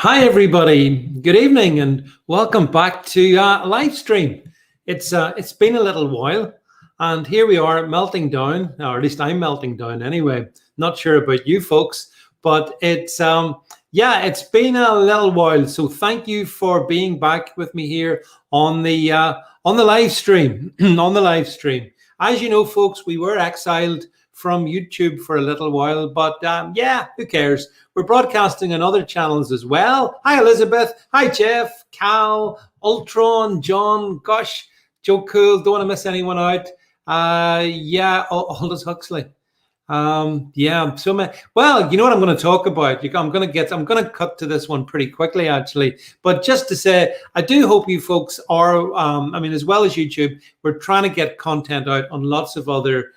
Hi, everybody. Good evening, and welcome back to live stream. It's been a little while, and here we are melting down, or at least I'm melting down anyway. Not sure about you folks, but it's been a little while. So thank you for being back with me here on the live stream. On the live stream, as you know, folks, we were exiled from YouTube for a little while, but who cares? We're broadcasting on other channels as well. Hi, Elizabeth. Hi, Jeff, Cal, Ultron, John. Gosh, Joe Cool. Don't want to miss anyone out. Aldous Huxley. So many. Well, you know what I'm going to talk about. I'm going to cut to this one pretty quickly, actually. But just to say, I do hope you folks are. As well as YouTube, we're trying to get content out on lots of other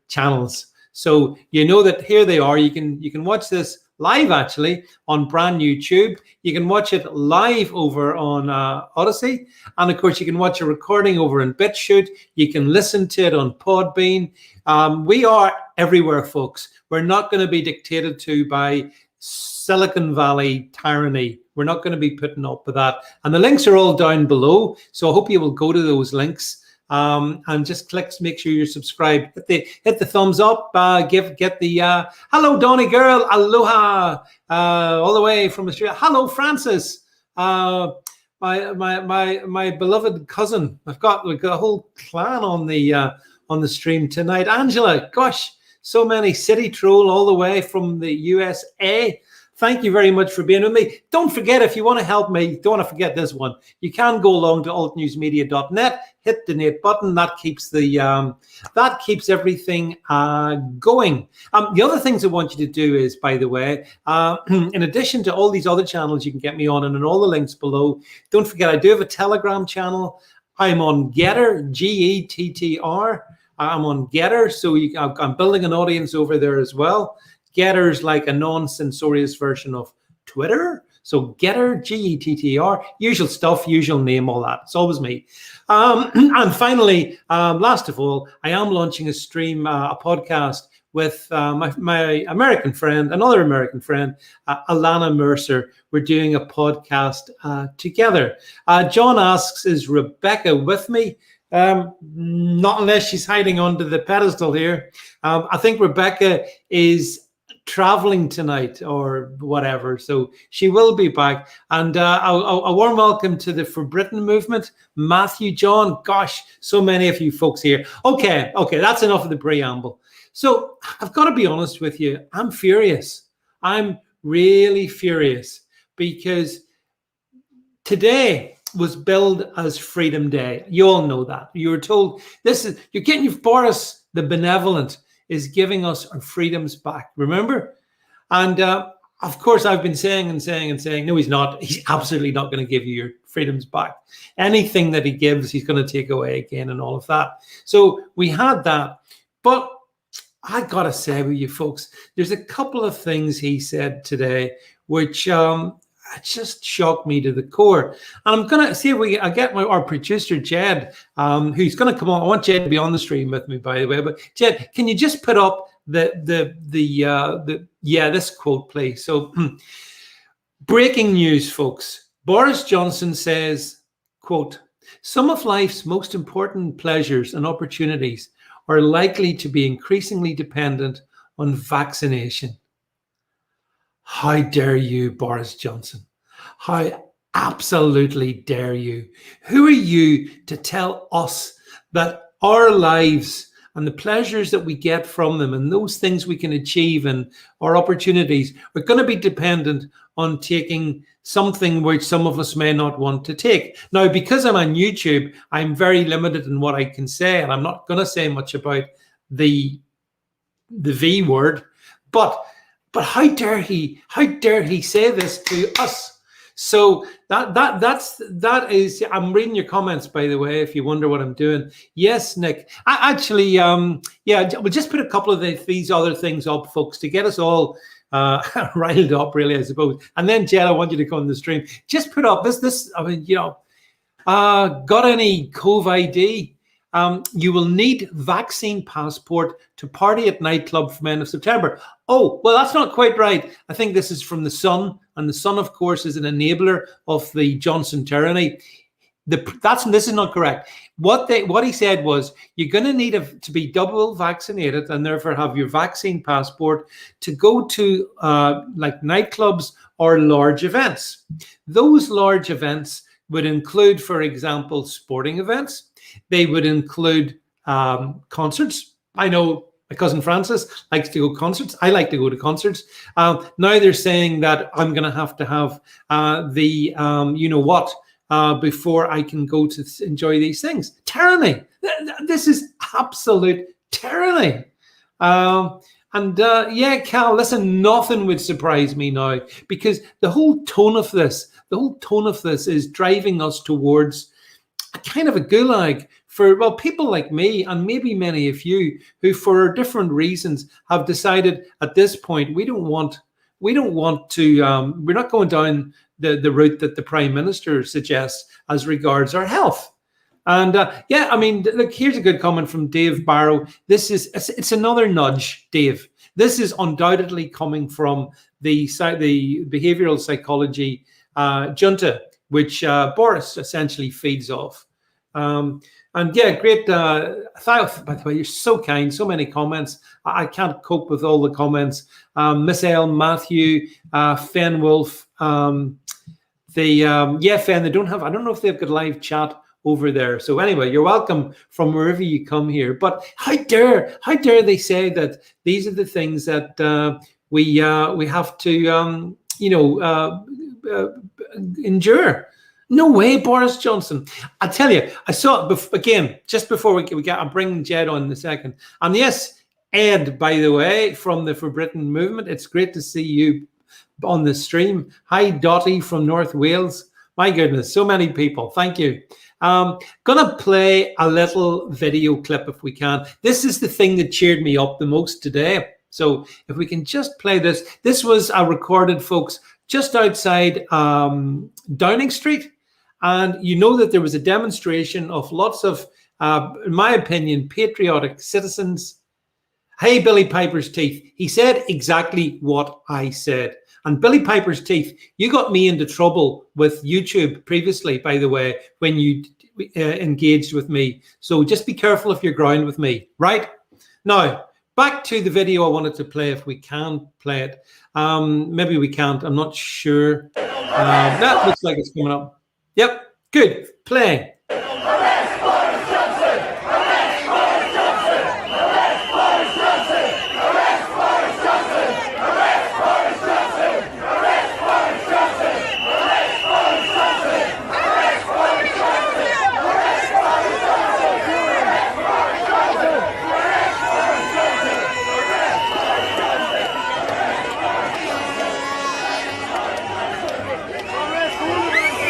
channels. So you know that here they are. You can watch this live actually on brand new Tube. You can watch it live over on Odyssey, and of course you can watch a recording over in BitChute. You can listen to it on Podbean. We are everywhere, folks. We're not going to be dictated to by Silicon Valley tyranny. We're not going to be putting up with that. And the links are all down below. So I hope you will go to those links. And just make sure you're subscribed. Hit the thumbs up. Get the hello, Donny girl, aloha, all the way from Australia. Hello, Francis, my beloved cousin. We've got a whole clan on the stream tonight. Angela, gosh, so many. City Troll all the way from the USA. Thank you very much for being with me. Don't forget, if you want to help me, don't want to forget this one. You can go along to altnewsmedia.net, hit the donate button. That keeps everything going. The other things I want you to do is, by the way, in addition to all these other channels you can get me on, and in all the links below, don't forget I do have a Telegram channel. I'm on GETTR, GETTR. I'm on GETTR, so I'm building an audience over there as well. GETTR is like a non-censorious version of Twitter. So GETTR, GETTR, usual stuff, usual name, all that. It's always me. And finally, last of all, I am launching a stream, a podcast with my American friend, another American friend, Alana Mercer. We're doing a podcast together. John asks, is Rebecca with me? Not unless she's hiding under the pedestal here. I think Rebecca is traveling tonight or whatever, so she will be back. And a warm welcome to the For Britain movement, Matthew, John. Gosh, so many of you folks here. Okay, that's enough of the preamble. So I've got to be honest with you, I'm furious. I'm really furious because today was billed as Freedom Day. You all know that. You were told Boris the Benevolent is giving us our freedoms back. Remember? And of course, I've been saying, no, he's not. He's absolutely not going to give you your freedoms back. Anything that he gives, he's going to take away again and all of that. So we had that. But I got to say with you folks, there's a couple of things he said today which just shocked me to the core. And I'm going to see if I get our producer, Jed, who's going to come on. I want Jed to be on the stream with me, by the way. But Jed, can you just put up this quote, please? So breaking news, folks. Boris Johnson says, quote, some of life's most important pleasures and opportunities are likely to be increasingly dependent on vaccination. How dare you, Boris Johnson? How absolutely dare you? Who are you to tell us that our lives and the pleasures that we get from them and those things we can achieve and our opportunities are going to be dependent on taking something which some of us may not want to take? Now, because I'm on YouTube, I'm very limited in what I can say, and I'm not going to say much about the V word, but how dare he say this to us? So that is, I'm reading your comments, by the way, if you wonder what I'm doing. Yes, Nick. I actually, we'll just put a couple of these other things up, folks, to get us all riled up, really, I suppose. And then, Jed, I want you to come on the stream. Just put up this, got any COVID? You will need vaccine passport to party at nightclub from end of September. Oh, well, that's not quite right. I think this is from The Sun. and the Sun, of course, is an enabler of the Johnson tyranny. This is not correct. What he said was, you're going to need to be double vaccinated and therefore have your vaccine passport to go to like nightclubs or large events. Those large events would include, for example, sporting events. They would include concerts. I know my cousin Francis likes to go to concerts. I like to go to concerts. Now they're saying that I'm going to have the you know what, before I can go to enjoy these things. Tyranny. This is absolute tyranny. Yeah, Cal, listen, nothing would surprise me now, because the whole tone of this is driving us towards a kind of a gulag for, well, people like me and maybe many of you who, for different reasons, have decided at this point we don't want to. We're not going down the route that the Prime Minister suggests as regards our health. And yeah, I mean, look, here's a good comment from Dave Barrow. It's another nudge, Dave. This is undoubtedly coming from the behavioral psychology junta, which Boris essentially feeds off. And yeah, great. By the way, you're so kind. So many comments. I can't cope with all the comments. Miss L, Matthew, Fen Wolf. Fen, they don't have. I don't know if they've got live chat over there. So anyway, you're welcome from wherever you come here. But how dare they say that these are the things that we have to endure? No way, Boris Johnson. I tell you, I saw it again just before we get. I'm bringing Jed on in a second. And yes, Ed, by the way, from the For Britain movement, it's great to see you on the stream. Hi, Dottie from North Wales. My goodness, so many people. Thank you. Gonna play a little video clip if we can. This is the thing that cheered me up the most today. So if we can just play this. This was recorded, folks, just outside Downing Street. And you know that there was a demonstration of lots of, in my opinion, patriotic citizens. Hey, Billy Piper's teeth. He said exactly what I said. And Billy Piper's teeth, you got me into trouble with YouTube previously, by the way, when you engaged with me. So just be careful if you're ground with me, right? Now, back to the video I wanted to play, if we can play it. Maybe we can't, I'm not sure. That looks like it's coming up. Yep, good, playing. Arrest Boris Johnson! Arrest Boris Johnson! Arrest Boris Johnson! Arrest Boris Johnson! Arrest Boris Johnson! Arrest Boris Johnson! Arrest Boris Johnson! Arrest Boris Johnson! Arrest Boris Johnson! Arrest Boris Johnson! Arrest Boris Johnson! Arrest Boris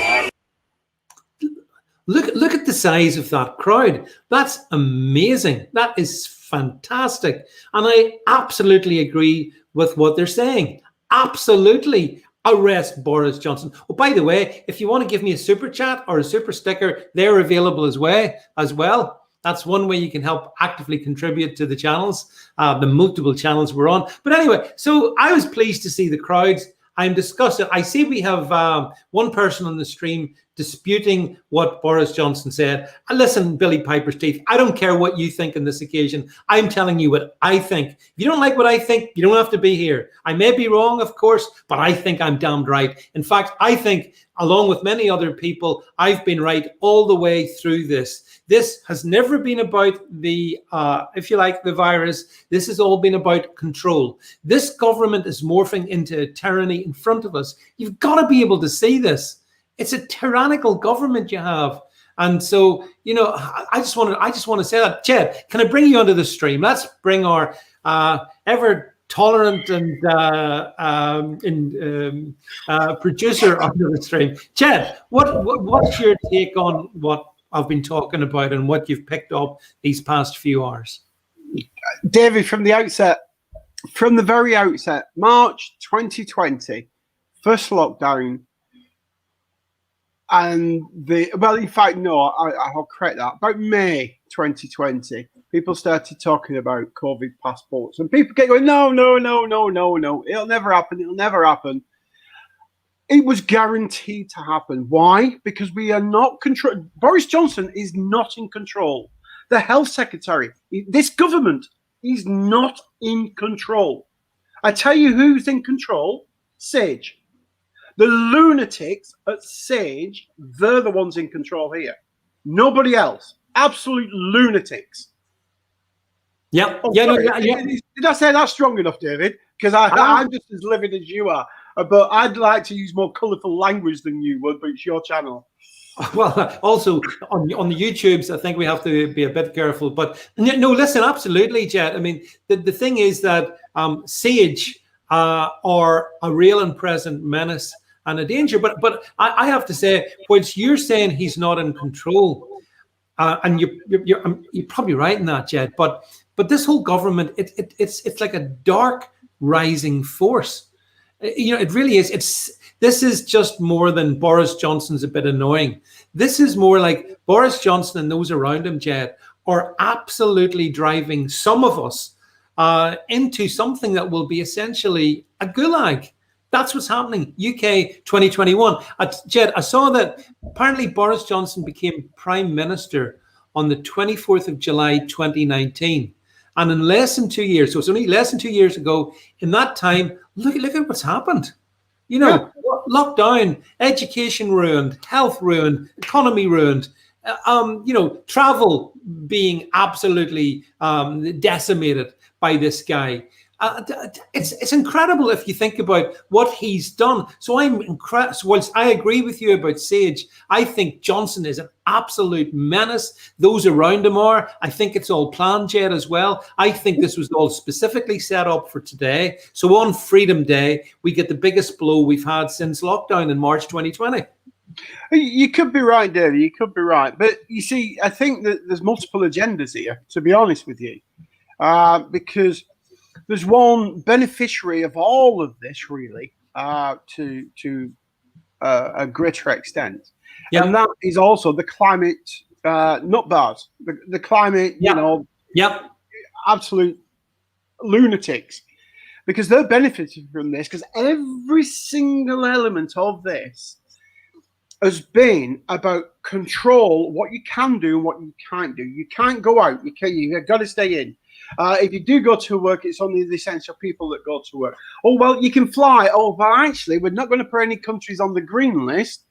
Johnson! Look at the size of that crowd. That's amazing. That is fantastic. And I absolutely agree with what they're saying. Absolutely. Arrest Boris Johnson. Oh, by the way, if you want to give me a super chat or a super sticker, they're available as well. That's one way you can help actively contribute to the channels, the multiple channels we're on. But anyway, so I was pleased to see the crowds. I'm discussing. I see we have one person on the stream disputing what Boris Johnson said. And listen, Billy Piper's teeth, I don't care what you think on this occasion. I'm telling you what I think. If you don't like what I think, you don't have to be here. I may be wrong, of course, but I think I'm damned right. In fact, I think, along with many other people, I've been right all the way through this. This has never been about the, if you like, the virus. This has all been about control. This government is morphing into a tyranny in front of us. You've got to be able to see this. It's a tyrannical government you have. And so, you know, I just want to say that. Jed, can I bring you onto the stream? Let's bring our ever tolerant and producer onto the stream. Jed, what's your take on what I've been talking about and what you've picked up these past few hours? David, from the very outset, March 2020, first lockdown. And in fact, no, I'll correct that. About May 2020, people started talking about COVID passports, and people kept going, no, it'll never happen. It was guaranteed to happen. Why? Because we are not control. Boris Johnson is not in control. The health secretary, this government, is not in control. I tell you who's in control: Sage. The lunatics at Sage, they're the ones in control here. Nobody else. Absolute lunatics. Yeah. Oh, Yeah. No, sorry. yeah. Did I say that strong enough, David? Because I'm just as livid as you are. But I'd like to use more colourful language than you would, but it's your channel. Well, also on the YouTubes, I think we have to be a bit careful. But no, listen, absolutely, Jet. I mean, the thing is that Sage are a real and present menace and a danger. But I have to say, whilst you're saying he's not in control, and you're probably right in that, Jet. But this whole government, it's like a dark rising force. It really is. This is just more than Boris Johnson's a bit annoying. This is more like Boris Johnson and those around him, Jed, are absolutely driving some of us into something that will be essentially a gulag. That's what's happening. UK 2021. Jed, I saw that apparently Boris Johnson became Prime Minister on the 24th of July 2019. And in less than 2 years, so it's only less than 2 years ago, in that time, look at what's happened. Lockdown, education ruined, health ruined, economy ruined, travel being absolutely decimated by this guy. It's incredible if you think about what he's done. So I'm incredible. So whilst I agree with you about Sage, I think Johnson is an absolute menace. Those around him are. I think it's all planned, Jed, as well. I think this was all specifically set up for today. So on Freedom Day, we get the biggest blow we've had since lockdown in March 2020. You could be right, David. You could be right. But you see, I think that there's multiple agendas here, to be honest with you, because there's one beneficiary of all of this, really, to a greater extent, and that is also the climate nutbars, the climate, absolute lunatics, because they're benefiting from this. Because every single element of this has been about control, what you can do and what you can't do. You can't go out. You've got to stay in. If you do go to work, it's only the essential people that go to work. Oh, well, you can fly. Oh, but actually, we're not going to put any countries on the green list.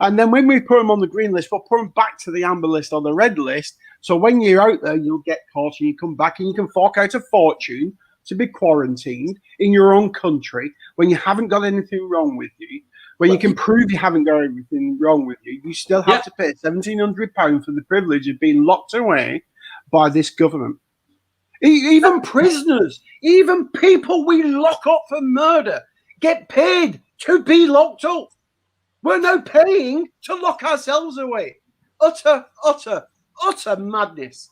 And then when we put them on the green list, we'll put them back to the amber list or the red list. So when you're out there, you'll get caught and you come back and you can fork out a fortune to be quarantined in your own country when you haven't got anything wrong with you. When you can prove you haven't got anything wrong with you, you still have to pay £1,700 for the privilege of being locked away by this government. Even prisoners, even people we lock up for murder get paid to be locked up. We're now paying to lock ourselves away. Utter madness.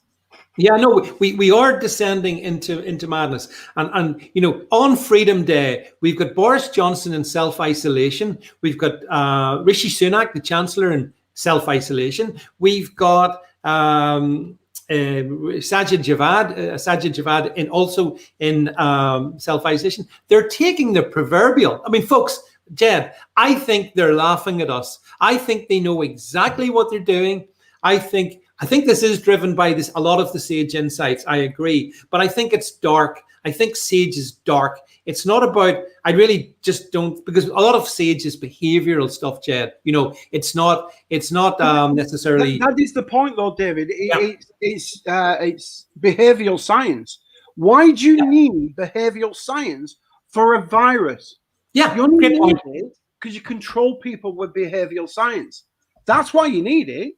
Yeah, no, we are descending into madness. And on Freedom Day, we've got Boris Johnson in self-isolation. We've got Rishi Sunak, the Chancellor, in self-isolation. We've got Sajid Javad also in self-isolation. They're taking the proverbial. I mean, folks, Jed, I think they're laughing at us. I think they know exactly what they're doing. I think this is driven by a lot of the Sage insights. I agree, but I think it's dark. I think Sage is dark. It's not about. I really just don't, because a lot of Sage is behavioral stuff, Jed. It's not necessarily. That is the point, though, David. It's behavioral science. Why do you need behavioral science for a virus? Yeah, you only need it because you control people with behavioral science. That's why you need it.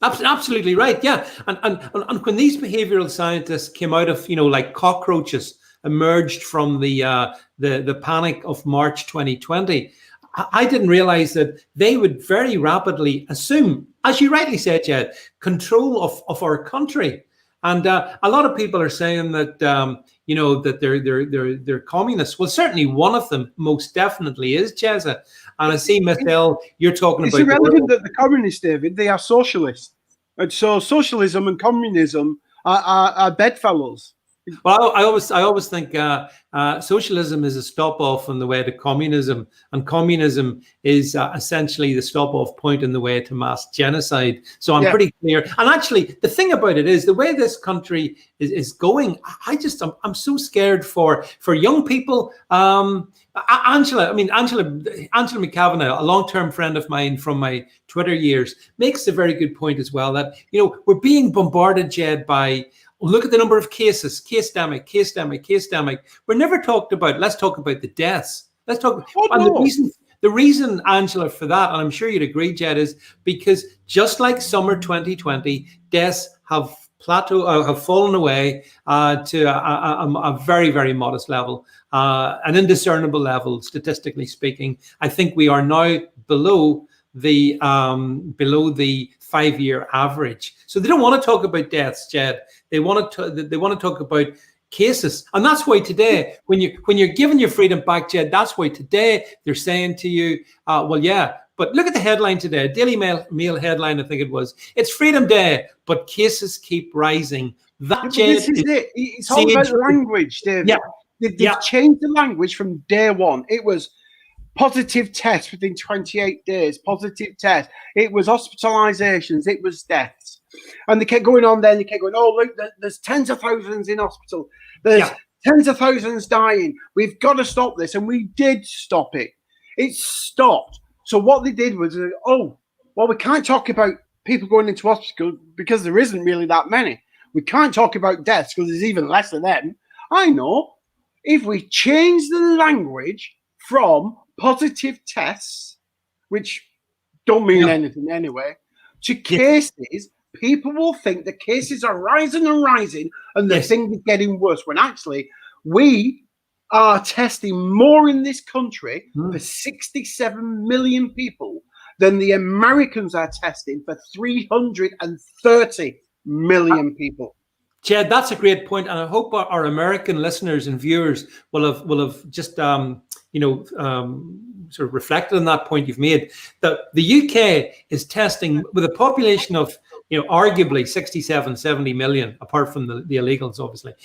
Absolutely right. Yeah, and when these behavioral scientists came out of like cockroaches emerged from the panic of March 2020, I didn't realize that they would very rapidly assume, as you rightly said, Jed, control of our country. And a lot of people are saying that that they're communists. Well, certainly one of them most definitely is, Jezza. And I see, Michelle, you're talking about. It's irrelevant that the communists, David, they are socialists. And so socialism and communism are bedfellows. Well, I always think socialism is a stop off on the way to communism, and communism is essentially the stop off point in the way to mass genocide. So I'm pretty clear. And actually, the thing about it is the way this country is going. I'm so scared for young people. Angela McCavanagh, a long-term friend of mine from my Twitter years, makes a very good point as well, that we're being bombarded, Jed, by look at the number of cases, case-demic. We're never talked about. Let's talk about the deaths. Let's talk. The reason, Angela, for that, and I'm sure you'd agree, Jed, is because just like summer 2020, deaths have fallen away to a very, very modest level, an indiscernible level, statistically speaking. I think we are now below the 5-year average. So they don't want to talk about deaths, Jed. They want to talk about cases, and that's why today, when you're giving your freedom back, Jed, that's why today they're saying to you, well, yeah, but look at the headline today, Daily Mail headline, I think it was. It's Freedom Day, but cases keep rising. That, Jed, this is it. It's all about language, David. Yeah. They've changed the language from day one. It was positive tests within 28 days, positive test. It was hospitalizations, it was deaths. And they kept going on there, and they kept going, oh, look, there's tens of thousands in hospital. There's tens of thousands dying. We've got to stop this. And we did stop it. It stopped. So what they did was, we can't talk about people going into hospital because there isn't really that many. We can't talk about deaths because there's even less of them. I know. If we change the language from positive tests, which don't mean anything anyway, to cases, people will think the cases are rising and rising and the thing is getting worse, when actually we are testing more in this country for 67 million people than the Americans are testing for 330 million people. Jed, that's a great point, and I hope our American listeners and viewers will have just sort of reflected on that point you've made. That the UK is testing with a population of arguably 67, 70 million, apart from the illegals, obviously.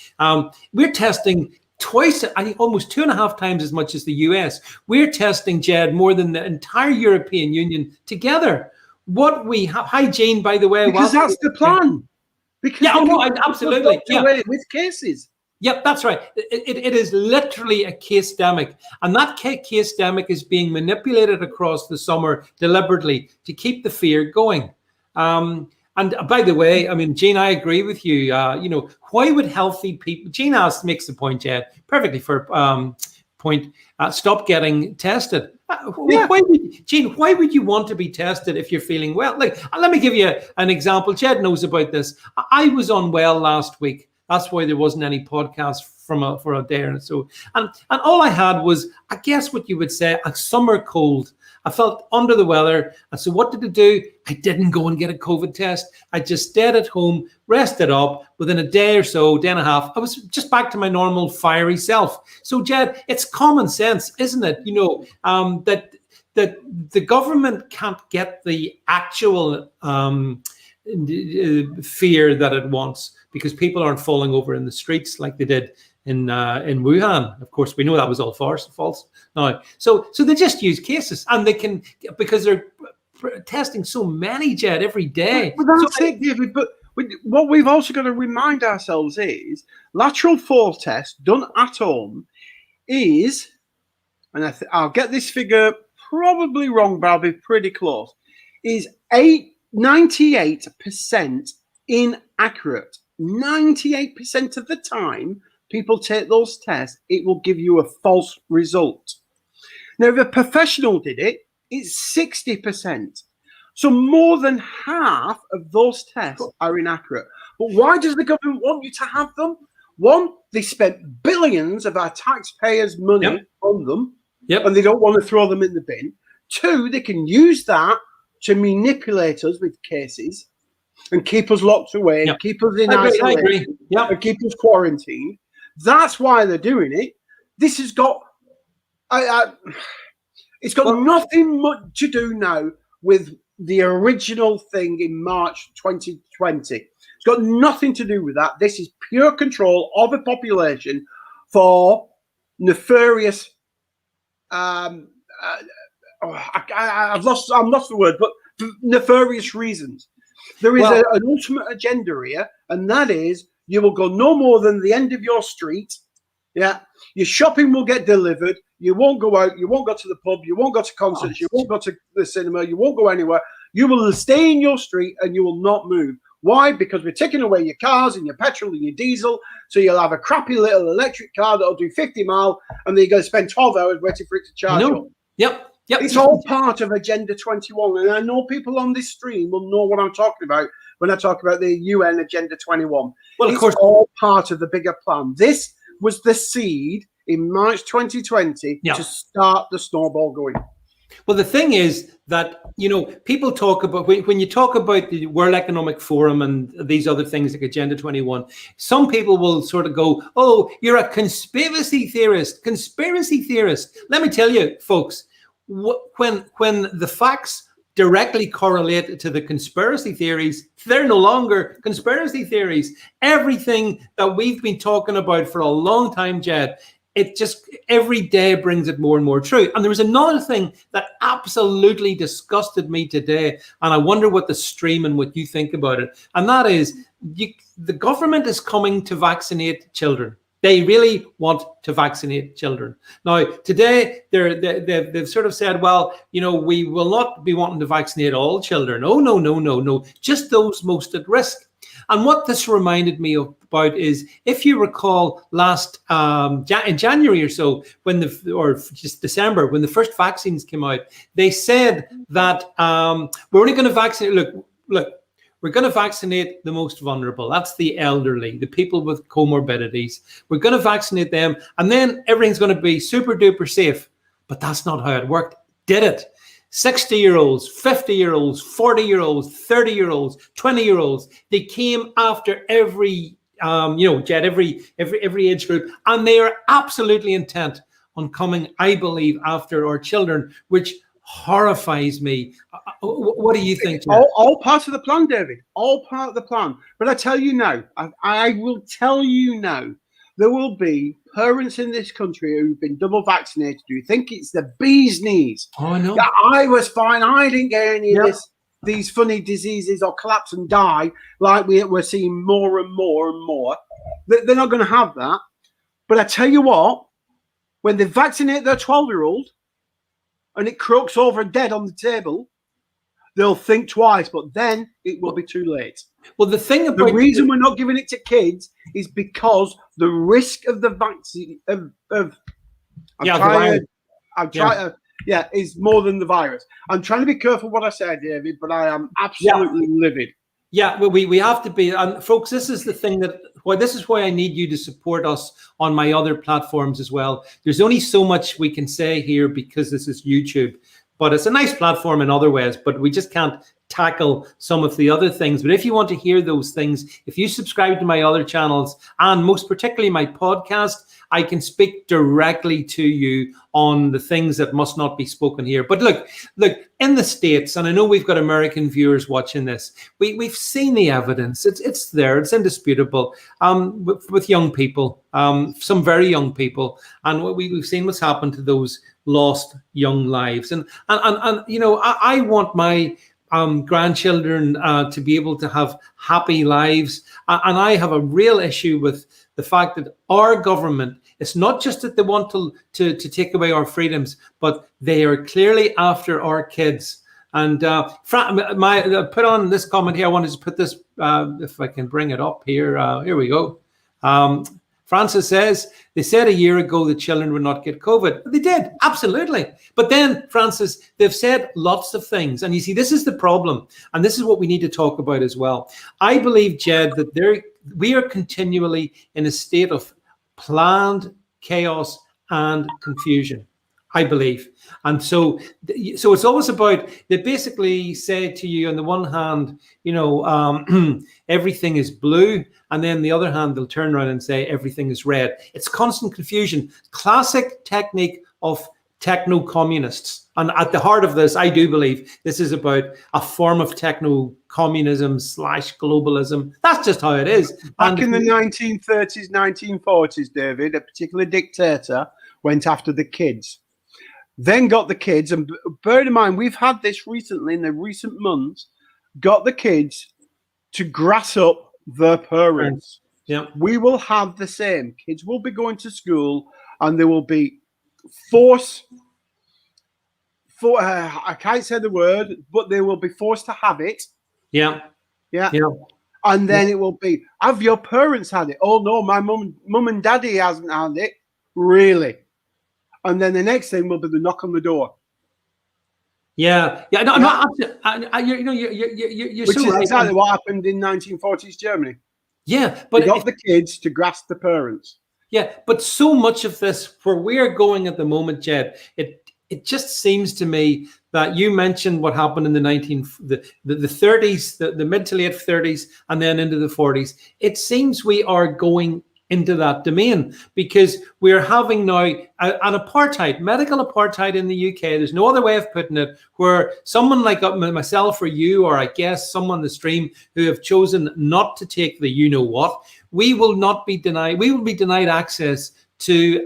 We're testing twice, I think almost 2.5 times as much as the US. We're testing, Jed, more than the entire European Union together. What we have, hi Jane, by the way. Because that's the plan. Because absolutely. With cases. Yep, that's right. It is literally a case-demic. And that case-demic is being manipulated across the summer deliberately to keep the fear going. And by the way, I mean, Jane, I agree with you. Why would healthy people, Jane makes the point, Jed, perfectly fair point, stop getting tested. Why would you want to be tested if you're feeling well? Like, let me give you an example. Jed knows about this. I was unwell last week. That's why there wasn't any podcast for a day or so. And all I had was, I guess what you would say, a summer cold. I felt under the weather. And so what did I do? I didn't go and get a COVID test. I just stayed at home, rested up. Within a day or so, day and a half, I was just back to my normal fiery self. So, Jed, it's common sense, isn't it? That the government can't get the actual fear that it wants, because people aren't falling over in the streets like they did in Wuhan. Of course, we know that was all false. Now, so they just use cases, and they can, because they're testing so many, Jed, every day. But that's it, David. But what we've also got to remind ourselves is lateral flow test done at home is, and I'll get this figure probably wrong, but I'll be pretty close, is 98% inaccurate. 98% of the time people take those tests, it will give you a false result. Now, if a professional did it, it's 60%. So more than half of those tests are inaccurate. But why does the government want you to have them? One, they spent billions of our taxpayers' money on them, and they don't want to throw them in the bin. Two, they can use that to manipulate us with cases and keep us locked away, and keep us in isolation, and keep us quarantined. That's why they're doing it. This has got, it's got nothing much to do now with the original thing in March 2020. It's got nothing to do with that. This is pure control of a population for nefarious. I'm lost the word, but for nefarious reasons. There is an ultimate agenda here, and that is you will go no more than the end of your street. Yeah, your shopping will get delivered. You won't go out. You won't go to the pub. You won't go to concerts. You won't go to the cinema. You won't go anywhere. You will stay in your street and you will not move. Why? Because we're taking away your cars and your petrol and your diesel. So you'll have a crappy little electric car that'll do 50 miles, and then you're going to spend 12 hours waiting for it to charge up. Yep. It's all part of Agenda 21. And I know people on this stream will know what I'm talking about when I talk about the UN Agenda 21. Well, of course, all part of the bigger plan. This was the seed in March 2020 to start the snowball going. Well, the thing is that, people talk about, when you talk about the World Economic Forum and these other things like Agenda 21, some people will sort of go, oh, you're a conspiracy theorist. Let me tell you, folks, when the facts directly correlate to the conspiracy theories, they're no longer conspiracy theories. Everything that we've been talking about for a long time, Jed, it just every day brings it more and more true. And there was another thing that absolutely disgusted me today, and I wonder what the stream and what you think about it. And that is, the government is coming to vaccinate children. They really want to vaccinate children. Now, today, they've sort of said, well, we will not be wanting to vaccinate all children. Oh, no, just those most at risk. And what this reminded me about is, if you recall last in January or so, or just December, when the first vaccines came out, they said that we're only going to vaccinate, look, we're going to vaccinate the most vulnerable. That's the elderly, the people with comorbidities. We're going to vaccinate them, and then everything's going to be super duper safe. But that's not how it worked, did it? 60-year-olds, 50-year-olds, 40-year-olds, 30-year-olds, 20-year-olds, they came after every, Jed, every age group, and they are absolutely intent on coming, I believe, after our children, which horrifies me. What do you think? All part of the plan, David. All part of the plan. But I tell you now, I will tell you now, there will be parents in this country who've been double vaccinated who think it's the bee's knees. Oh, I know. Yeah, I was fine. I didn't get any of these funny diseases or collapse and die like we're seeing more and more and more. They're not going to have that. But I tell you what, when they vaccinate their 12-year-old and it croaks over dead on the table, they'll think twice, but then it will be too late. Well, the reason we're not giving it to kids is because the risk of the vaccine is more than the virus. I'm trying to be careful what I say, David, but I am absolutely livid. Yeah, well, we have to be, and folks, this is the thing this is why I need you to support us on my other platforms as well. There's only so much we can say here because this is YouTube, but it's a nice platform in other ways, but we just can't tackle some of the other things. But if you want to hear those things, if you subscribe to my other channels, and most particularly my podcast, I can speak directly to you on the things that must not be spoken here. But look, in the States, and I know we've got American viewers watching this, we've seen the evidence. It's there. It's indisputable with young people, some very young people. And we've seen what's happened to those lost young lives. And I want my grandchildren to be able to have happy lives. And I have a real issue with the fact that our government, it's not just that they want to take away our freedoms, but they are clearly after our kids. And put on this comment here. I wanted to put this, if I can bring it up here. Here we go. Francis says, they said a year ago that children would not get COVID. They did, absolutely. But then, Francis, they've said lots of things. And you see, this is the problem. And this is what we need to talk about as well. I believe, Jed, that we are continually in a state of planned chaos and confusion, I believe. And so it's always about, they basically say to you, on the one hand, everything is blue, and then the other hand, they'll turn around and say everything is red. It's constant confusion. Classic technique of techno-communists. And at the heart of this, I do believe this is about a form of techno-communism / globalism. That's just how it is. Back in the 1930s, 1940s, David, a particular dictator went after the kids. Then got the kids, and bear in mind, we've had this recently in the recent months, got the kids to grass up their parents. Yeah. We will have the same. Kids will be going to school and there will be force for I can't say the word, but they will be forced to have it. Yeah. Yeah. Yeah. And then it will be, have your parents had it? Oh no, my mum and daddy hasn't had it. Really? And then the next thing will be the knock on the door. Yeah, yeah, no, you're Which so is right. exactly what happened in 1940s Germany. Yeah, but they got the kids to grasp the parents. Yeah, but so much of this, where we're going at the moment, Jed, it just seems to me that you mentioned what happened in the 30s, the mid to late 30s, and then into the 40s. It seems we are going into that domain because we're having now an apartheid, medical apartheid in the UK. There's no other way of putting it, where someone like myself or you, or I guess someone on the stream who have chosen not to take the you know what, we will be denied access to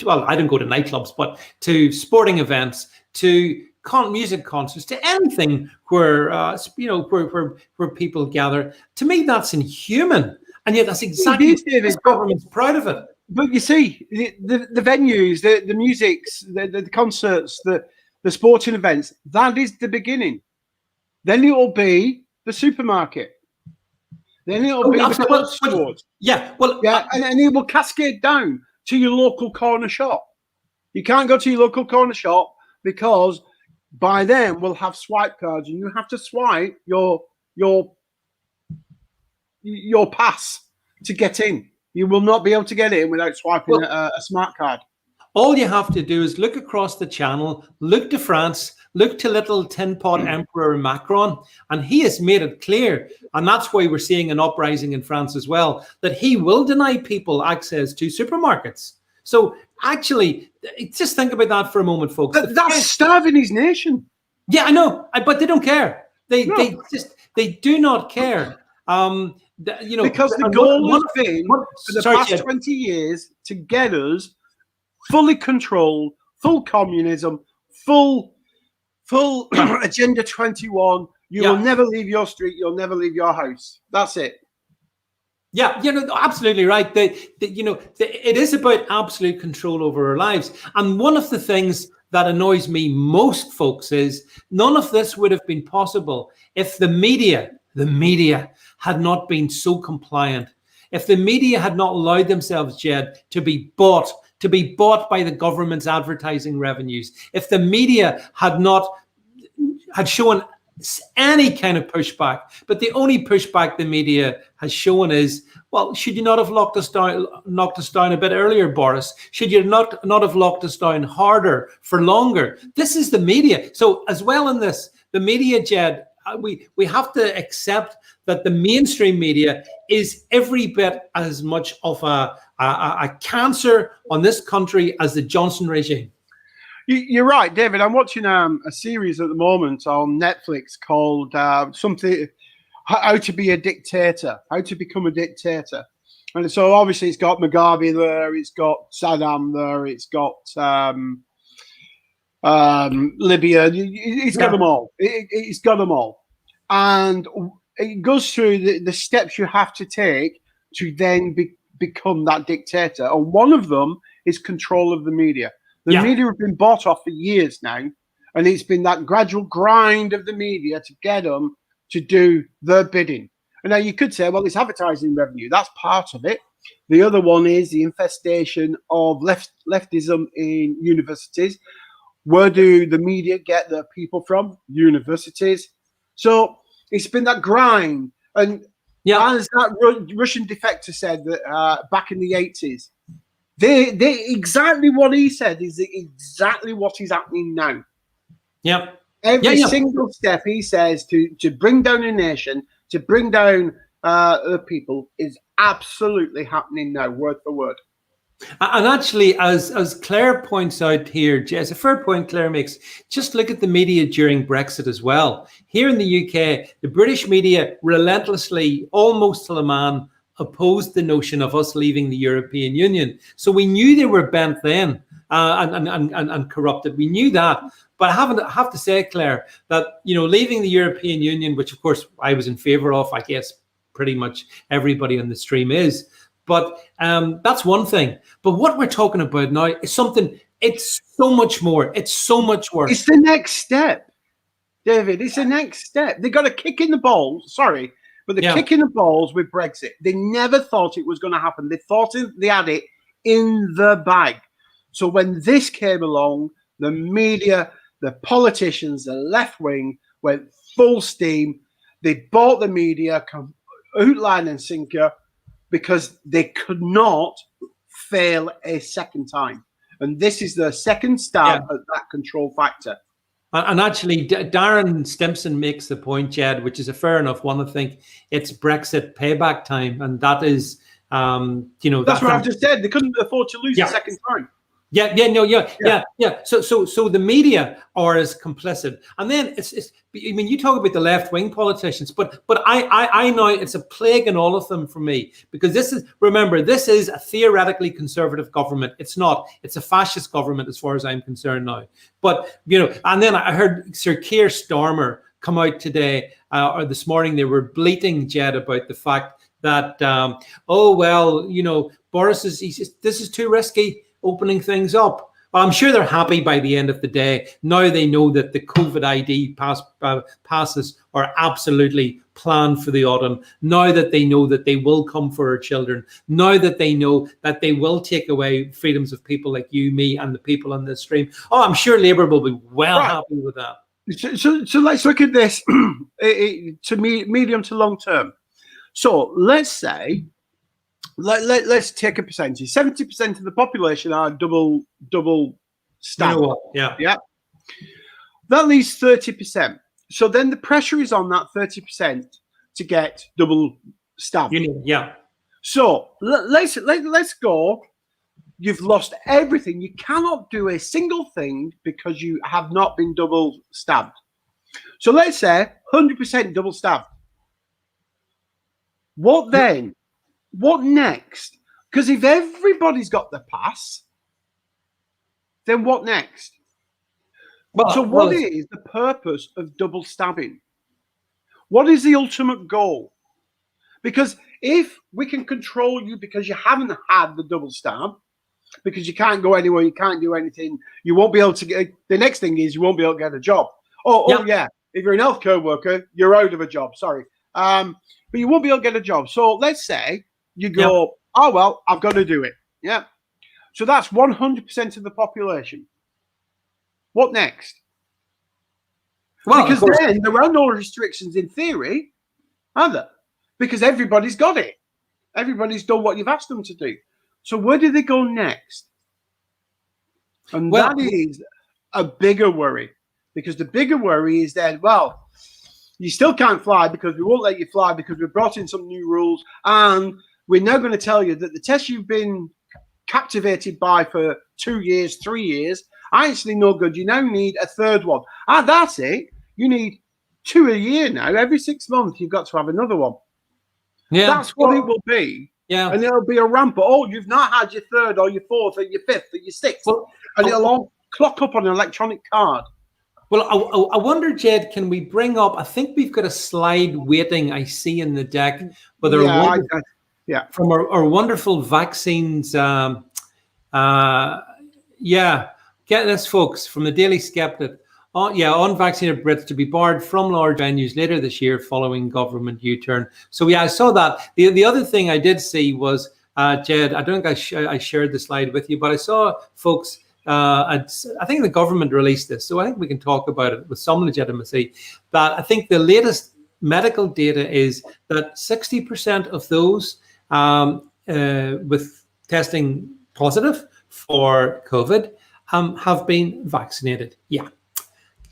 well, I don't go to nightclubs, but to sporting events, to music concerts, to anything where where people gather. To me, that's inhuman. And yet that's exactly what this government's proud of it. But you see, the venues, the musics, the concerts, the sporting events, that is the beginning. Then it will be the supermarket. Then it will be the clothes stores. Yeah, well, and it will cascade down to your local corner shop. You can't go to your local corner shop because by then we'll have swipe cards, and you have to swipe your pass to get in. You will not be able to get in without swiping a smart card. All you have to do is look across the channel, look to France, look to little tin pot Emperor Macron, and he has made it clear, and that's why we're seeing an uprising in France as well, that he will deny people access to supermarkets. So actually, just think about that for a moment, folks. That's starving his nation. Yeah, I know, but they don't care. They do not care. Because the goal has been for the past 20 years to get us fully controlled, full communism, full Agenda 21. You will never leave your street. You'll never leave your house. That's it. Yeah, absolutely right. It is about absolute control over our lives. And one of the things that annoys me most, folks, is none of this would have been possible if the media had not been so compliant. If the media had not allowed themselves, Jed, to be bought by the government's advertising revenues. If the media had shown any kind of pushback, but the only pushback the media has shown is, well, should you not have knocked us down a bit earlier, Boris? Should you not have locked us down harder for longer? This is the media. So as well in this, the media, Jed, we have to accept that the mainstream media is every bit as much of a cancer on this country as the Johnson regime. You're right, David. I'm watching a series at the moment on Netflix called something, How to Be a Dictator, How to Become a Dictator. And so obviously it's got Mugabe there, it's got Saddam there, it's got Libya. It's got them all. It's got them all. And it goes through the steps you have to take to then become that dictator. And one of them is control of the media. The media have been bought off for years now, and it's been that gradual grind of the media to get them to do their bidding. And now you could say, well, it's advertising revenue. That's part of it. The other one is the infestation of leftism in universities. Where do the media get their people from? Universities. So it's been that grind. And as that Russian defector said that back in the 80s, they exactly what he said is exactly what is happening now. Yep. Every single step he says to bring down a nation, to bring down the people is absolutely happening now, word for word. And actually, as Claire points out here, it's a fair point Claire makes, just look at the media during Brexit as well. Here in the UK, the British media relentlessly, almost to the man, opposed the notion of us leaving the European Union. So we knew they were bent then and corrupted. We knew that. But I have to say, Claire, that, leaving the European Union, which of course I was in favour of, I guess pretty much everybody on the stream is, but that's one thing. But what we're talking about now is something, it's so much more. It's so much worse. It's the next step, David. It's the next step. They got a kick in the balls. Sorry, but the kick in the balls with Brexit. They never thought it was going to happen. They thought they had it in the bag. So when this came along, the media, the politicians, the left wing went full steam. They bought the media, hook, line and sinker, because they could not fail a second time. And this is the second stab at that control factor. And actually, Darren Stimson makes the point, Jed, which is a fair enough one. I think it's Brexit payback time. And that is, that's what I've just said. They couldn't afford to lose a second time. Yeah. So the media are as complicit, and then it's. I mean, you talk about the left wing politicians, but I know it's a plague in all of them for me, because this is a theoretically conservative government. It's not. It's a fascist government as far as I'm concerned now. But and then I heard Sir Keir Starmer come out today or this morning. They were bleating, Jed, about the fact that Boris is this is too risky, opening things up. Well, I'm sure they're happy by the end of the day. Now they know that the COVID ID passes are absolutely planned for the autumn. Now that they know that they will come for our children. Now that they know that they will take away freedoms of people like you, me, and the people on this stream. Oh, I'm sure Labour will be happy with that. So let's look at this to medium to long term. So let's say, let's take a percentage. 70% of the population are double stabbed. Yeah. That leaves 30%. So then the pressure is on that 30% to get double stabbed. So let's go. You've lost everything. You cannot do a single thing because you have not been double stabbed. So let's say 100% double stabbed. What then? What next? Because if everybody's got the pass, then what next? What is the purpose of double stabbing? What is the ultimate goal? Because if we can control you because you haven't had the double stab, because you can't go anywhere, you can't do anything, you won't be able to get, the next thing is you won't be able to get a job. If you're an healthcare worker, you're out of a job, sorry. But you won't be able to get a job. So let's say you go, I've got to do it. Yeah. So that's 100% of the population. What next? Well, because then there are no restrictions in theory, are there? Because everybody's got it. Everybody's done what you've asked them to do. So where do they go next? And that is a bigger worry, because the bigger worry is that, you still can't fly because we won't let you fly because we've brought in some new rules, and we're now going to tell you that the test you've been captivated by for 2 years, 3 years, are actually no good. You now need a third one. That's it. You need 2 a year now. Every 6 months, you've got to have another one. Yeah, that's what it will be. Yeah, and it'll be a ramp. You've not had your third or your fourth or your fifth or your sixth, and it'll all clock up on an electronic card. Well, I wonder, Jed, can we bring up? I think we've got a slide waiting. I see in the deck, but from our wonderful vaccines. Get this, folks, from the Daily Skeptic. Unvaccinated Brits to be barred from large venues later this year following government U-turn. So I saw that. The other thing I did see was, Jed, I don't think I shared the slide with you, but I saw folks. I think the government released this, so I think we can talk about it with some legitimacy. That I think the latest medical data is that 60% of those with testing positive for COVID have been vaccinated. Yeah.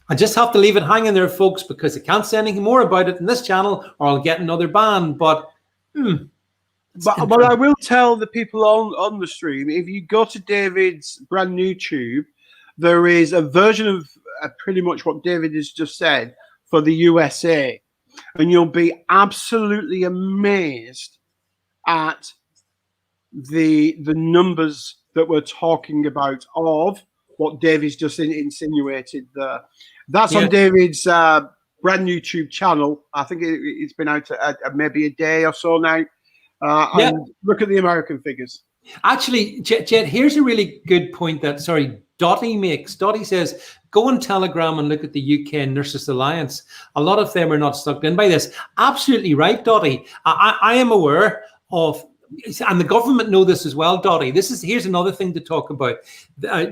I just have to leave it hanging there, folks, because I can't say anything more about it in this channel or I'll get another ban. But But I will tell the people on the stream, if you go to David's brand new tube, there is a version of pretty much what David has just said for the USA. And you'll be absolutely amazed at the numbers that we're talking about of what David's just insinuated there. That's on David's brand new YouTube channel. I think it's been out maybe a day or so now. And look at the American figures. Actually, Jed, here's a really good point that, Dottie makes. Dottie says, go on Telegram and look at the UK Nurses Alliance. A lot of them are not sucked in by this. Absolutely right, Dottie. I am aware of, and the government know this as well, Dottie. Here's another thing to talk about.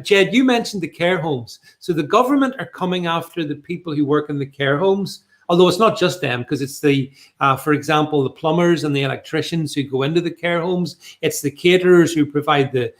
Jed, you mentioned the care homes. So the government are coming after the people who work in the care homes. Although it's not just them, because it's for example, the plumbers and the electricians who go into the care homes. It's the caterers who provide the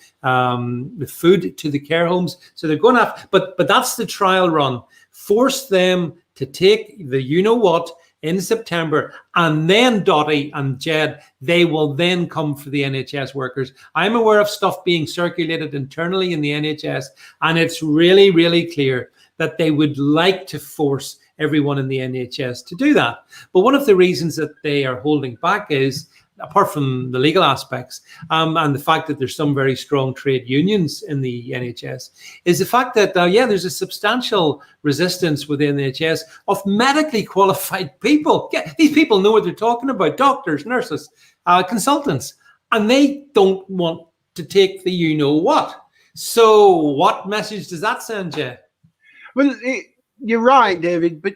food to the care homes. So they're going after, but that's the trial run. Force them to take the you-know-what in September, and then Dottie and Jed, they will then come for the NHS workers. I'm aware of stuff being circulated internally in the NHS, and it's really, really clear that they would like to force everyone in the NHS to do that. But one of the reasons that they are holding back is, apart from the legal aspects and the fact that there's some very strong trade unions in the NHS, is the fact that, there's a substantial resistance within the NHS of medically qualified people. Yeah, these people know what they're talking about, doctors, nurses, consultants, and they don't want to take the you-know-what. So what message does that send you? Well, you're right, David, but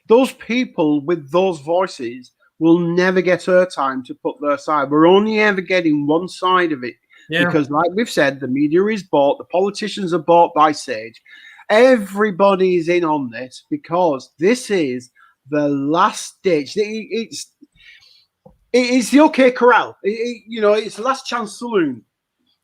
those people with those voices will never get airtime to put their side. We're only ever getting one side of it because, like we've said, the media is bought, the politicians are bought by Sage. Everybody is in on this because this is the last ditch. It's the OK Corral. It's the last chance saloon.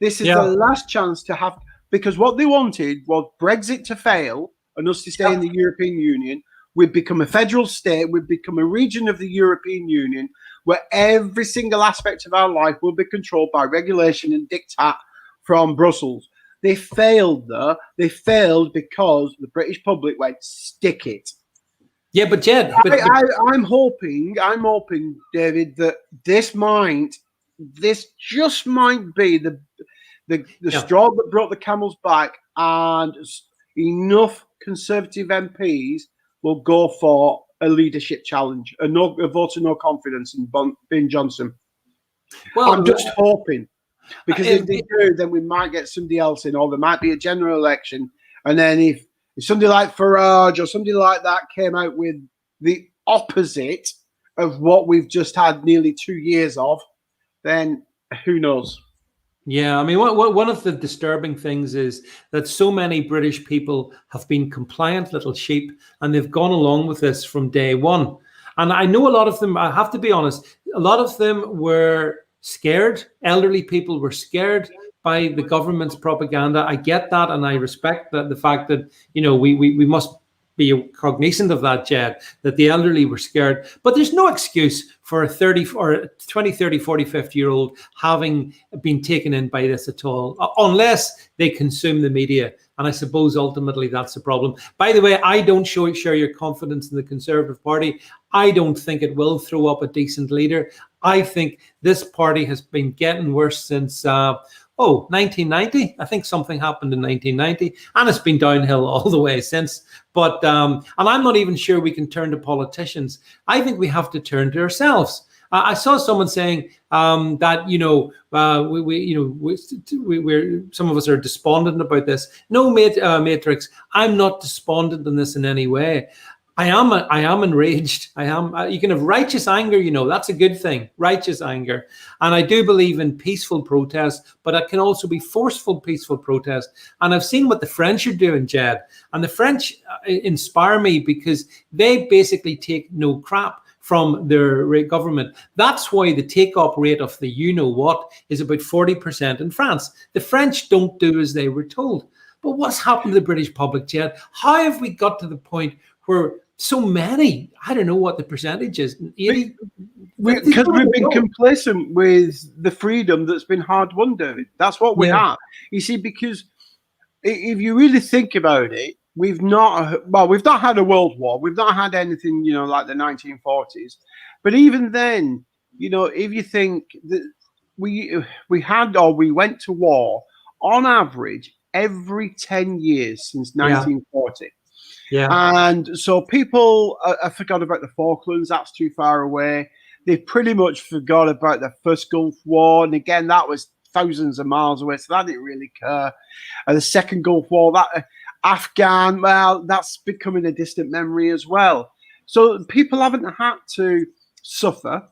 This is the last chance to have, because what they wanted was Brexit to fail and us to stay in the European Union. We'd become a federal state. We'd become a region of the European Union where every single aspect of our life will be controlled by regulation and diktat from Brussels. They failed there. They failed because the British public went, stick it. Yeah, but Jed, I'm hoping, David, that this just might be the straw that brought the camel's back, and enough Conservative MPs will go for a leadership challenge, a vote of no confidence in Ben Johnson. Well, I'm just hoping, because if they do, then we might get somebody else in, or there might be a general election, and then if somebody like Farage or somebody like that came out with the opposite of what we've just had nearly 2 years of, then who knows? Yeah, I mean, one of the disturbing things is that so many British people have been compliant little sheep, and they've gone along with this from day one. And I know a lot of them, I have to be honest, a lot of them were scared. Elderly people were scared by the government's propaganda. I get that, and I respect that, the fact that, we must be cognizant of that, Jed, that the elderly were scared. But there's no excuse for a 30 or 20, 30, 40, 50-year-old having been taken in by this at all, unless they consume the media. And I suppose ultimately that's the problem. By the way, I don't share your confidence in the Conservative Party. I don't think it will throw up a decent leader. I think this party has been getting worse since 1990. I think something happened in 1990, and it's been downhill all the way since. But and I'm not even sure we can turn to politicians. I think we have to turn to ourselves. I saw someone saying that we're some of us are despondent about this. No, Matrix, I'm not despondent in this in any way. I am enraged. You can have righteous anger, that's a good thing, righteous anger. And I do believe in peaceful protest, but it can also be forceful, peaceful protest. And I've seen what the French are doing, Jed. And the French inspire me because they basically take no crap from their government. That's why the take-up rate of the you-know-what is about 40% in France. The French don't do as they were told. But what's happened to the British public, Jed? How have we got to the point where so many. I don't know what the percentage is. 80, Because we've been complacent with the freedom that's been hard won, David. That's what we are. You see, because if you really think about it, we've not had a world war. We've not had anything, like the 1940s. But even then, if you think that we went to war on average every 10 years since 1940. Yeah. And so people have forgot about the Falklands. That's too far away. They pretty much forgot about the first Gulf War. And again, that was thousands of miles away. So that didn't really care. The second Gulf War, that Afghan, well, that's becoming a distant memory as well. So people haven't had to suffer.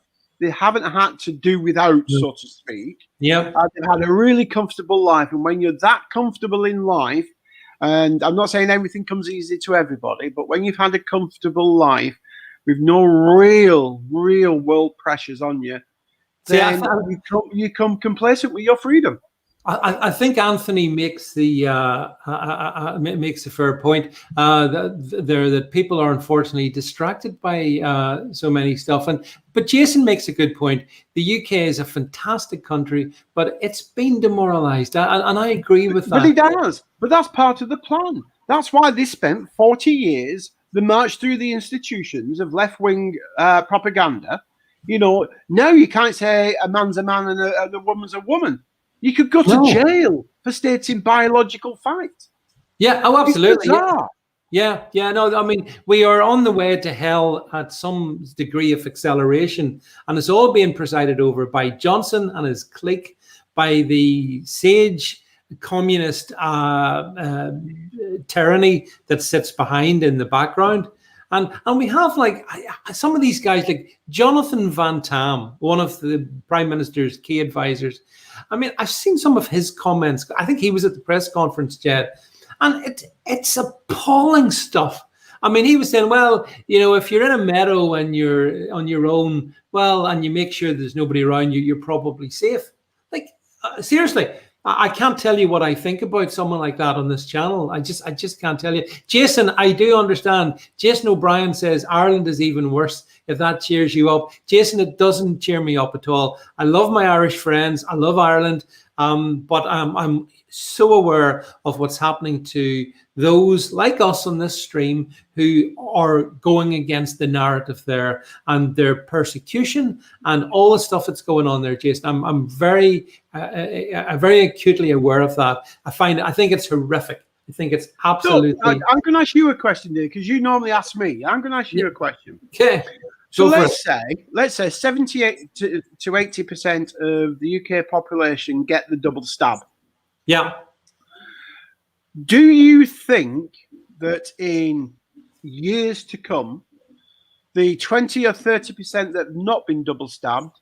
They haven't had to do without, so to speak. Yeah. They've had a really comfortable life. And when you're that comfortable in life, and I'm not saying everything comes easy to everybody, but when you've had a comfortable life with no real world pressures on you, then you become complacent with your freedom. I think Anthony makes the makes a fair point that people are unfortunately distracted by so many stuff. But Jason makes a good point. The UK is a fantastic country, but it's been demoralised, and I agree with that. But it does. But that's part of the plan. That's why they spent 40 years. The march through the institutions of left-wing propaganda. Now you can't say a man's a man and a woman's a woman. You could go to jail for stating biological facts. Yeah, oh, absolutely. Yeah. No, I mean, we are on the way to hell at some degree of acceleration, and it's all being presided over by Johnson and his clique, by the sage communist tyranny that sits behind in the background. And we have some of these guys like Jonathan Van Tam, one of the Prime Minister's key advisors. I mean, I've seen some of his comments. I think he was at the press conference, Jed, and it's appalling stuff. I mean, he was saying, well, if you're in a meadow and you're on your own, well, and you make sure there's nobody around you, you're probably safe. Seriously. I can't tell you what I think about someone like that on this channel. I just can't tell you. Jason, I do understand. Jason O'Brien says Ireland is even worse, if that cheers you up. Jason, it doesn't cheer me up at all. I love my Irish friends. I love Ireland. But I'm so aware of what's happening to those like us on this stream who are going against the narrative there and their persecution and all the stuff that's going on there, Jason. I'm very acutely aware of that. I think it's horrific. I think it's absolutely. So, I'm going to ask you a question, Dave, because you normally ask me. I'm going to ask you a question. Okay. So let's say 78 to 80% of the UK population get the double stab. Yeah. Do you think that in years to come, the 20 or 30% that have not been double stabbed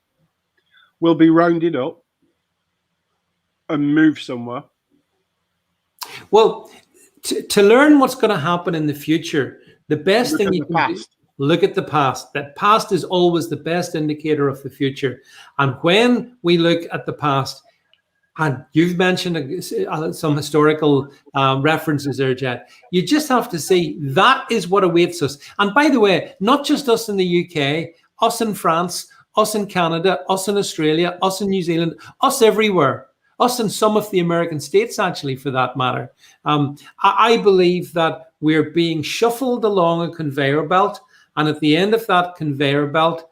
will be rounded up and moved somewhere? Well, to learn what's going to happen in the future, the best thing you can do, look at the past. That past is always the best indicator of the future. And when we look at the past, and you've mentioned some historical references there, Jed, you just have to see that is what awaits us. And by the way, not just us in the UK, us in France, us in Canada, us in Australia, us in New Zealand, us everywhere. Us in some of the American states, actually, for that matter. I believe that we're being shuffled along a conveyor belt, and at the end of that conveyor belt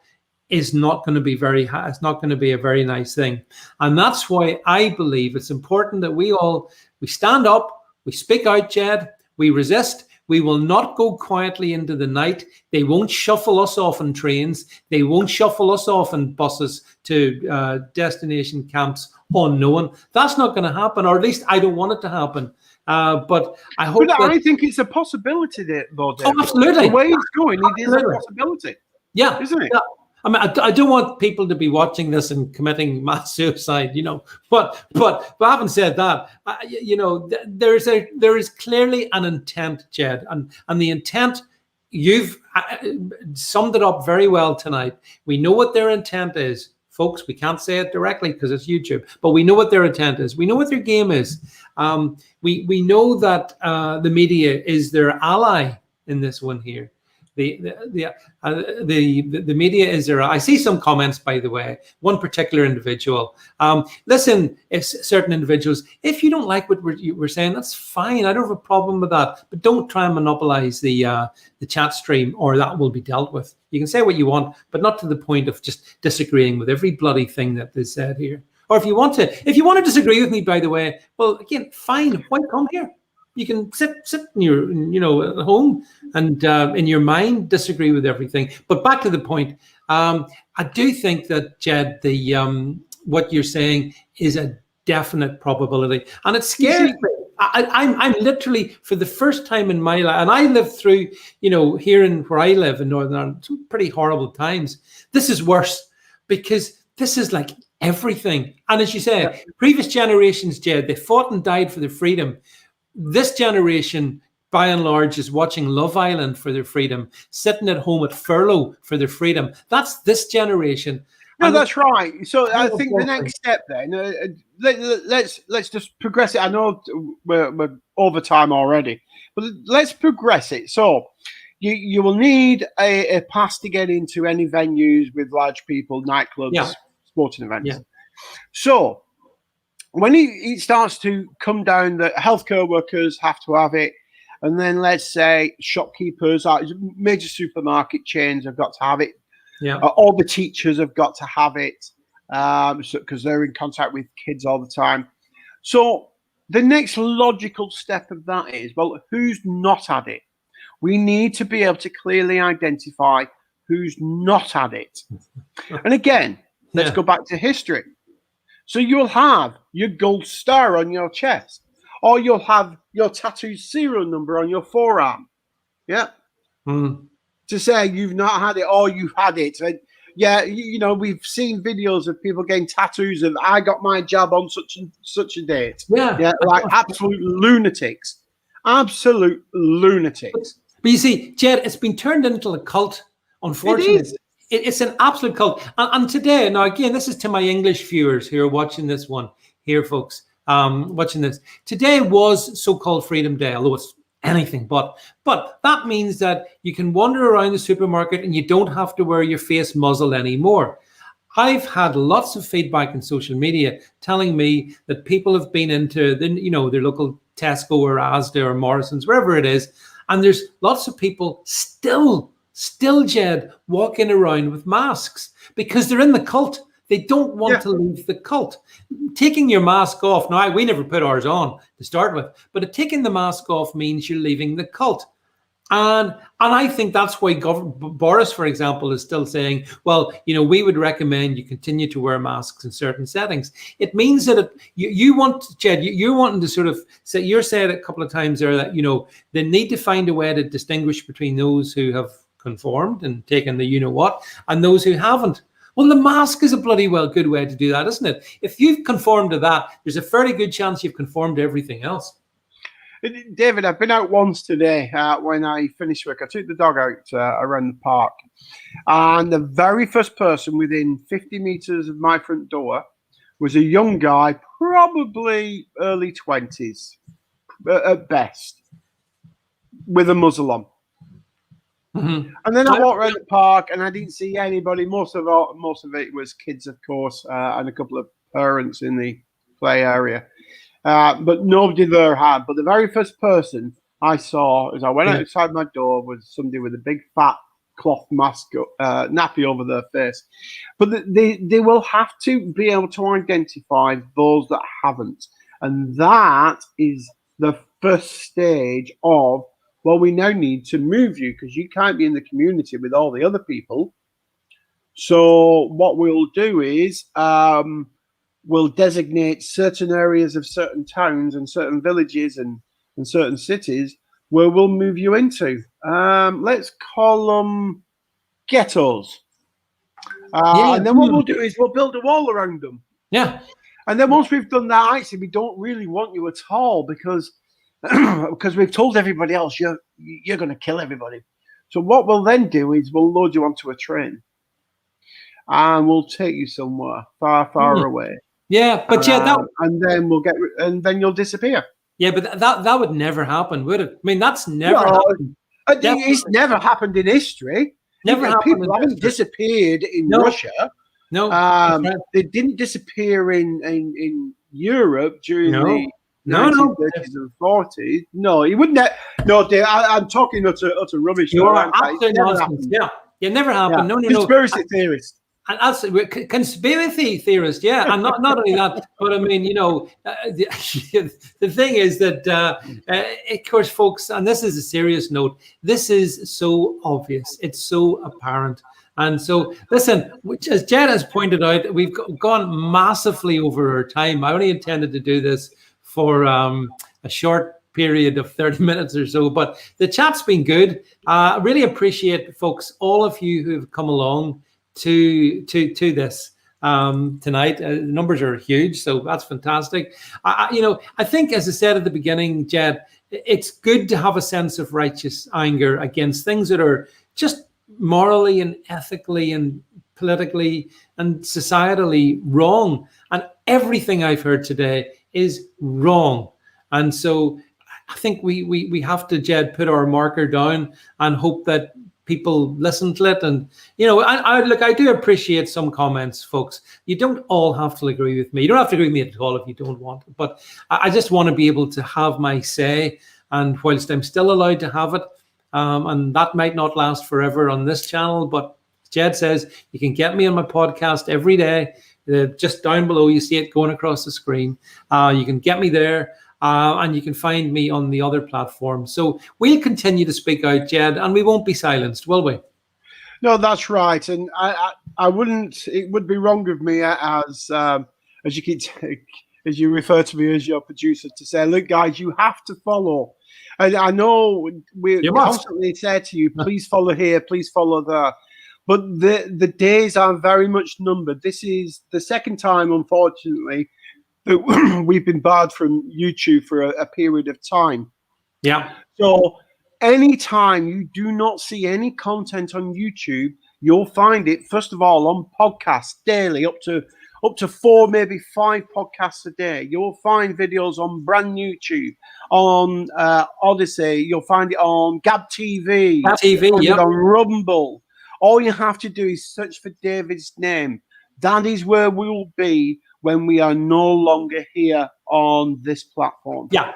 is not going to be it's not going to be a very nice thing. And that's why I believe it's important that we stand up, we speak out, Jed, we resist. We will not go quietly into the night. They won't shuffle us off in trains. They won't shuffle us off in buses to destination camps unknown. That's not going to happen, or at least I don't want it to happen. But I hope. But I think it's a possibility, though. Oh, absolutely. The way it's going, it is a possibility. Yeah, isn't it? Yeah. I mean, I don't want people to be watching this and committing mass suicide, But having said that, there is clearly an intent, Jed, and the intent. You've summed it up very well tonight. We know what their intent is, folks. We can't say it directly because it's YouTube, but we know what their intent is. We know what their game is. We know that the media is their ally in this one here. the media is there. I see some comments, by the way. One particular individual. Listen, if certain individuals, if you don't like what we're saying, that's fine. I don't have a problem with that. But don't try and monopolize the chat stream, or that will be dealt with. You can say what you want, but not to the point of just disagreeing with every bloody thing that is said here. Or if you want to disagree with me, by the way, well, again, fine. Why come here? You can sit in your, at home and in your mind disagree with everything. But back to the point, I do think that, Jed, what you're saying is a definite probability, and it scares me. I'm literally, for the first time in my life, and I lived through, here in where I live in Northern Ireland, some pretty horrible times. This is worse because this is like everything. And as you said, previous generations, Jed, they fought and died for their freedom. This generation, by and large, is watching Love Island for their freedom, sitting at home at furlough for their freedom. That's this generation. No, that's right. So I think the next step then, let's just progress it. I know we're over time already, but let's progress it. So you will need a pass to get into any venues with large people, nightclubs, sporting events. Yeah. So when it starts to come down that healthcare workers have to have it, and then let's say shopkeepers, major supermarket chains have got to have it. Yeah, all the teachers have got to have it because they're in contact with kids all the time. So the next logical step of that is, well, who's not had it? We need to be able to clearly identify who's not had it. And again, let's go back to history. So you'll have your gold star on your chest, or you'll have your tattooed serial number on your forearm. Yeah. To say you've not had it or you've had it. And we've seen videos of people getting tattoos of I got my jab on such and such a date. Yeah, like absolute lunatics. Absolute lunatics. But you see, Jed, it's been turned into a cult, unfortunately. It's an absolute cult. And today, now again, this is to my English viewers who are watching this one here, folks, watching this. Today was so-called Freedom Day, although it's anything but that means that you can wander around the supermarket and you don't have to wear your face muzzled anymore. I've had lots of feedback in social media telling me that people have been into their local Tesco or Asda or Morrison's, wherever it is, and there's lots of people still Jed, walking around with masks because they're in the cult. They don't want to leave the cult. Taking your mask off, now we never put ours on to start with, but taking the mask off means you're leaving the cult. And I think that's why Boris, for example, is still saying, well, we would recommend you continue to wear masks in certain settings. It means that you want, Jed, you're wanting to sort of say, you're saying a couple of times there that, they need to find a way to distinguish between those who have conformed and taken the what and those who haven't. Well, the mask is a bloody well good way to do that, isn't it? If you've conformed to that, there's a fairly good chance you've conformed to everything else. David, I've been out once today when I finished work. I took the dog out around the park, and the very first person within 50 meters of my front door was a young guy, probably early 20s at best, with a muzzle on. And then I walked around the park and I didn't see anybody. Most of it was kids, of course, and a couple of parents in the play area. But nobody there had. But the very first person I saw as I went outside my door was somebody with a big fat cloth mask, nappy over their face. But they will have to be able to identify those that haven't. And that is the first stage of, well, we now need to move you because you can't be in the community with all the other people. So what we'll do is we'll designate certain areas of certain towns and certain villages and certain cities where we'll move you into. Let's call them ghettos. And then what we'll do is we'll build a wall around them. Yeah. And then once we've done that, actually, we don't really want you at all because we've told everybody else you're going to kill everybody. So what we'll then do is we'll load you onto a train and we'll take you somewhere far away. Yeah, but and then you'll disappear. Yeah, but that would never happen, would it? I mean, that's never happened. It's never happened in history. Never happened. People haven't disappeared in Russia. No, they didn't disappear in Europe during the 1930s and 40s. No, he wouldn't. No, Dave, I'm talking utter rubbish. You are absolute nonsense. Yeah, it never happened. Yeah. No. Conspiracy theorist. And absolutely conspiracy theorist, yeah, and not only that, but I mean, the thing is that, of course, folks, and this is a serious note. This is so obvious; it's so apparent, and so listen. Which, as Jed has pointed out, we've gone massively over our time. I only intended to do this for a short period of 30 minutes or so, but the chat's been good. I really appreciate, folks, all of you who have come along to this tonight. The numbers are huge, so that's fantastic. I think, as I said at the beginning, Jed, it's good to have a sense of righteous anger against things that are just morally and ethically and politically and societally wrong. And everything I've heard today is wrong. And so I think we have to, Jed, put our marker down and hope that people listen to it. And I do appreciate some comments, folks. You don't all have to agree with me. You don't have to agree with me at all if you don't want it, but I just want to be able to have my say, and whilst I'm still allowed to have it, and that might not last forever on this channel, but Jed says you can get me on my podcast every day. Just down below, you see it going across the screen. You can get me there. And you can find me on the other platforms. So we'll continue to speak out, Jed, and we won't be silenced, will we? No, that's right. And I wouldn't. It would be wrong of me as you refer to me as your producer to say, look, guys, you have to follow. And I know we constantly say to you, please follow here, please follow there. But the days are very much numbered. This is the second time, unfortunately, we've been barred from YouTube for a period of time. Yeah. So anytime you do not see any content on YouTube, you'll find it, first of all, on podcasts daily, up to 4, maybe 5 podcasts a day. You'll find videos on brand YouTube, on Odyssey. You'll find it on GabTV. On Rumble. All you have to do is search for David's name. That is where we will be when we are no longer here on this platform. Yeah,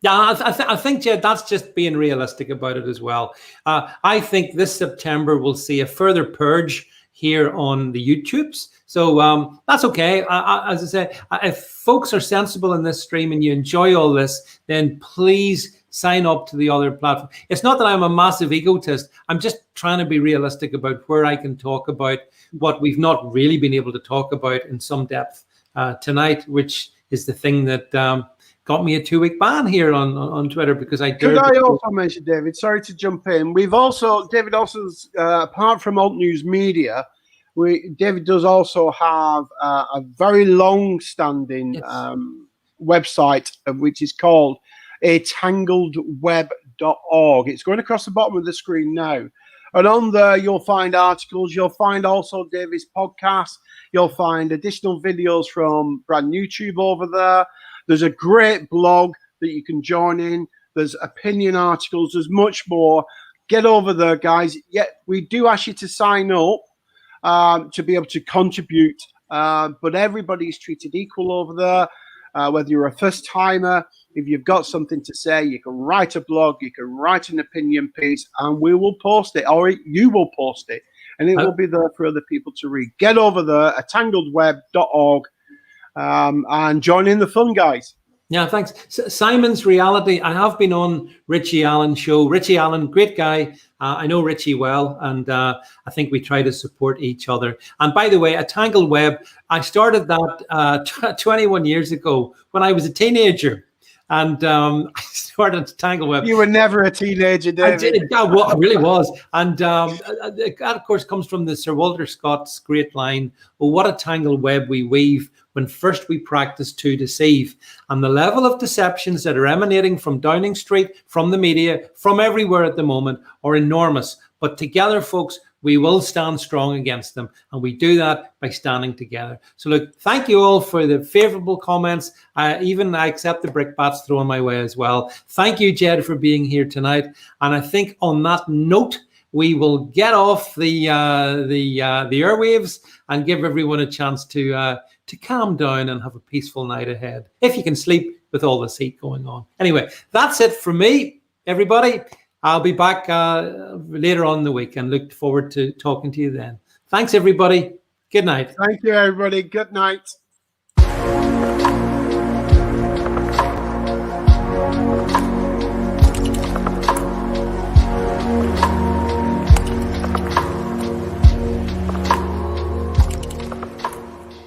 I think, Jed, that's just being realistic about it as well. I think this September we'll see a further purge here on the YouTubes. So that's okay. As I say, if folks are sensible in this stream and you enjoy all this, then please sign up to the other platform. It's not that I'm a massive egotist. I'm just trying to be realistic about where I can talk about what we've not really been able to talk about in some depth tonight, which is the thing that got me a 2-week ban here on Twitter because I Could I also mention, David, sorry to jump in. David also, apart from Alt News Media, David does also have a very long-standing website, which is called atangledweb.org. It's going across the bottom of the screen now. And on there, you'll find articles. You'll find also David's podcast. You'll find additional videos from brand YouTube over there. There's a great blog that you can join in. There's opinion articles. There's much more. Get over there, guys. Yeah, we do ask you to sign up to be able to contribute. But everybody's treated equal over there. Whether you're a first timer, if you've got something to say, you can write a blog, you can write an opinion piece, and we will post it, or you will post it, and it will be there for other people to read. Get over there, atangledweb.org, and join in the fun, guys. Yeah, thanks. Simon's Reality. I have been on Richie Allen's show. Richie Allen, great guy. I know Richie well, and I think we try to support each other. And by the way, A Tangled Web, I started that 21 years ago when I was a teenager. And I started A Tangled Web. You were never a teenager, David. I really was. And that, of course, comes from the Sir Walter Scott's great line, "Oh, what a tangled web we weave when first we practice to deceive." And the level of deceptions that are emanating from Downing Street, from the media, from everywhere at the moment are enormous. But together, folks, we will stand strong against them. And we do that by standing together. So look, thank you all for the favorable comments. Even I accept the brickbats thrown my way as well. Thank you, Jed, for being here tonight. And I think on that note, we will get off the airwaves and give everyone a chance to calm down and have a peaceful night ahead, if you can sleep with all this heat going on. Anyway, that's it from me, everybody. I'll be back later on in the week and look forward to talking to you then. Thanks, everybody. Good night. Thank you, everybody. Good night.